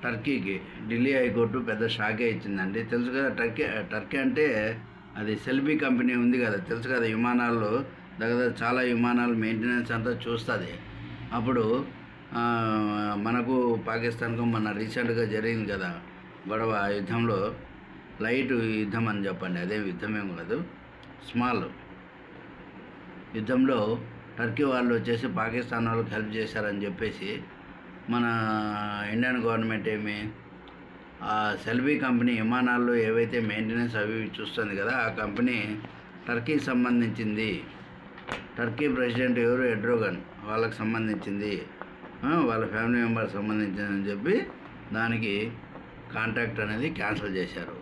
టర్కీకి Delhi high court పెద్ద షాకే ఇచ్చిందండి. తెలుసు కదా, టర్కీ అంటే అది సెల్బీ కంపెనీ ఉంది కదా, తెలుసు కదా. విమానాల్లో దగ్గర చాలా విమానాలు మెయింటెనెన్స్ అంతా చూస్తుంది. అప్పుడు మనకు పాకిస్తాన్కు మన రీసెంట్గా జరిగింది కదా గొడవ, యుద్ధంలో లైట్ యుద్ధం అని చెప్పండి, అదే యుద్ధమేం కాదు, స్మాల్ యుద్ధంలో టర్కీ వాళ్ళు వచ్చేసి పాకిస్తాన్ వాళ్ళకి హెల్ప్ చేశారని చెప్పేసి మన ఇండియన్ గవర్నమెంట్ ఏమి ఆ సెల్బీ కంపెనీ విమానాల్లో ఏవైతే మెయింటెనెన్స్ అవి చూస్తుంది కదా, ఆ కంపెనీ టర్కీకి సంబంధించింది, టర్కీ ప్రెసిడెంట్ ఎవరు ఎర్డోగన్ వాళ్ళకి సంబంధించింది, వాళ్ళ ఫ్యామిలీ మెంబర్స్ సంబంధించిందని చెప్పి దానికి కాంట్రాక్ట్ అనేది క్యాన్సిల్ చేశారు.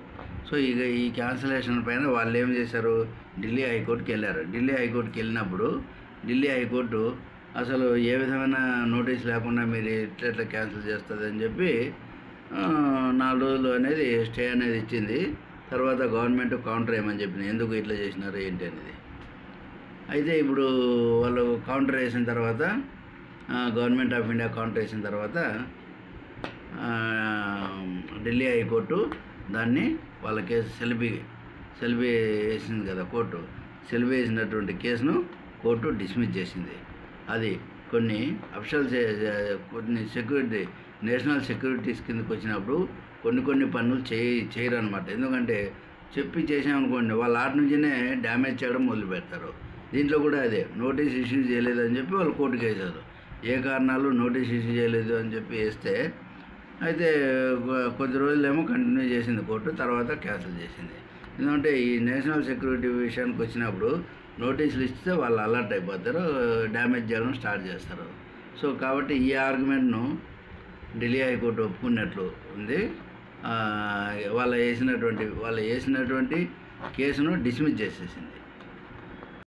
సో ఇక ఈ క్యాన్సిలేషన్ పైన వాళ్ళు ఏం చేశారు, ఢిల్లీ హైకోర్టుకి వెళ్ళారు. ఢిల్లీ హైకోర్టుకి వెళ్ళినప్పుడు ఢిల్లీ హైకోర్టు అసలు ఏ విధమైన నోటీస్ లేకుండా మీరు ఎట్లా క్యాన్సిల్ చేస్తుంది అని చెప్పి 4 రోజులు అనేది స్టే అనేది ఇచ్చింది. తర్వాత గవర్నమెంట్ కౌంటర్ వేయమని చెప్పింది, ఎందుకు ఇట్లా చేసినారు ఏంటి అనేది. అయితే ఇప్పుడు వాళ్ళు కౌంటర్ వేసిన తర్వాత, గవర్నమెంట్ ఆఫ్ ఇండియా కౌంటర్ వేసిన తర్వాత ఢిల్లీ హైకోర్టు దాన్ని వాళ్ళ కేసు సెల్బీ వేసింది కదా కోర్టు, సెల్బీ వేసినటువంటి కేసును కోర్టు డిస్మిస్ చేసింది. అది కొన్ని అఫిషియల్స్ కొన్ని సెక్యూరిటీ నేషనల్ సెక్యూరిటీస్ కిందకి వచ్చినప్పుడు కొన్ని పనులు చేయరు అనమాట. ఎందుకంటే చెప్పి చేసామనుకోండి వాళ్ళు ఆట నుంచినే డ్యామేజ్ చేయడం మొదలు పెడతారు. దీంట్లో కూడా అదే నోటీస్ ఇష్యూ చేయలేదు అని చెప్పి వాళ్ళు కోర్టుకి వేశారు. ఏ కారణాలు నోటీస్ ఇష్యూ చేయలేదు అని చెప్పి వేస్తే అయితే కొద్ది రోజులేమో కంటిన్యూ చేసింది కోర్టు, తర్వాత క్యాన్సిల్ చేసింది. ఎందుకంటే ఈ నేషనల్ సెక్యూరిటీ విషయానికి వచ్చినప్పుడు నోటీసులు ఇస్తే వాళ్ళు అలర్ట్ అయిపోతారు, డ్యామేజ్ చేయడం స్టార్ట్ చేస్తారు. సో కాబట్టి ఈ ఆర్గ్యుమెంట్ను ఢిల్లీ హైకోర్టు ఒప్పుకున్నట్లు ఉంది. వాళ్ళు వేసినటువంటి కేసును డిస్మిస్ చేసేసింది.